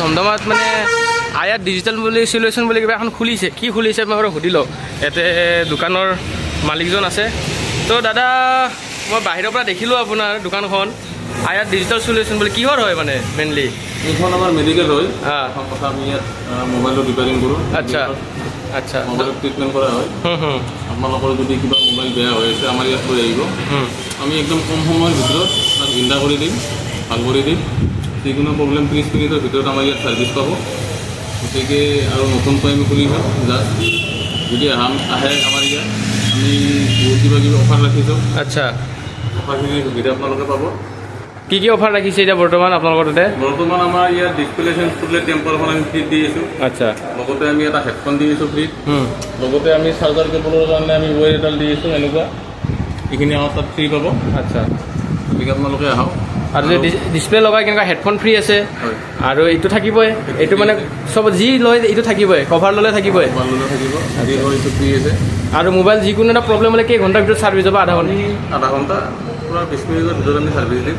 ধমধমাত মানে আয়াত ডিজিটেল বুলি সলিউশ্যন বুলি কিবা এখন খুলিছে, কি খুলিছে মই বাৰু সুধি লওঁ। ইয়াতে দোকানৰ মালিকজন আছে। তো দাদা মই বাহিৰৰ পৰা দেখিলোঁ আপোনাৰ দোকানখন আয়াত ডিজিটেল সলিউশ্যন বুলি, কিহৰ হয় মানে মেইনলি? এইখন আমাৰ মেডিকেল হয়। এখন কথা আমি ইয়াত মোবাইলৰ ৰিপেয়াৰিং কৰোঁ। আচ্ছা আচ্ছা, মোবাইলত ট্ৰিটমেণ্ট কৰা হয়। আপোনালোকৰ যদি কিবা মোবাইল বেয়া হৈ আছে আমাৰ ইয়াত লৈ আহিব। আমি একদম কম সময়ৰ ভিতৰত তাক জিন্দা কৰি দিম, ভাল কৰি দিম। যিকোনো প্ৰব্লেম 30 মিনিটৰ ভিতৰত আমাৰ ইয়াত ছাৰ্ভিচ পাব। গতিকে আৰু নতুনকৈ আমি খুলিম জাষ্ট যদি আহে আমাৰ ইয়াত আমি বহুত কিবা কিবি অফাৰ ৰাখিছোঁ। আচ্ছা, অফাৰখিনি সুবিধা আপোনালোকে পাব। কি কি অফাৰ ৰাখিছে এতিয়া বৰ্তমান আপোনালোকৰ তাতে? বৰ্তমান আমাৰ ইয়াত ডিছপ্লে চেঞ্জ কৰিলে টেম্পাৰখন আমি ফ্ৰীত দি আছোঁ। আচ্ছা, লগতে আমি এটা হেডফোন দি আছোঁ ফ্ৰীত। লগতে আমি চাৰ্জাৰ কেবলৰ কাৰণে আমি ৱেৰ এডাল দি আছোঁ এনেকুৱা। এইখিনি আমাৰ তাত ফ্ৰী পাব। আচ্ছা, গতিকে আপোনালোকে আহক। আৰু যে ডিছপ্লে লগাই কেনেকুৱা হেডফোন ফ্ৰী আছে আৰু এইটো থাকিবই, এইটো মানে চব যি লয় এইটো থাকিবই, কভাৰ ল'লে থাকিবই, কভাৰ ল'লে থাকিব, যি লয় এইটো ফ্ৰী আছে। আৰু মোবাইল যিকোনো এটা প্ৰব্লেম হ'লে কেইঘণ্টাৰ ভিতৰত ছাৰ্ভিচ হ'ব? আধা ঘণ্টা পূৰা 20 মিনিটৰ ভিতৰত আমি ছাৰ্ভিচ দিম।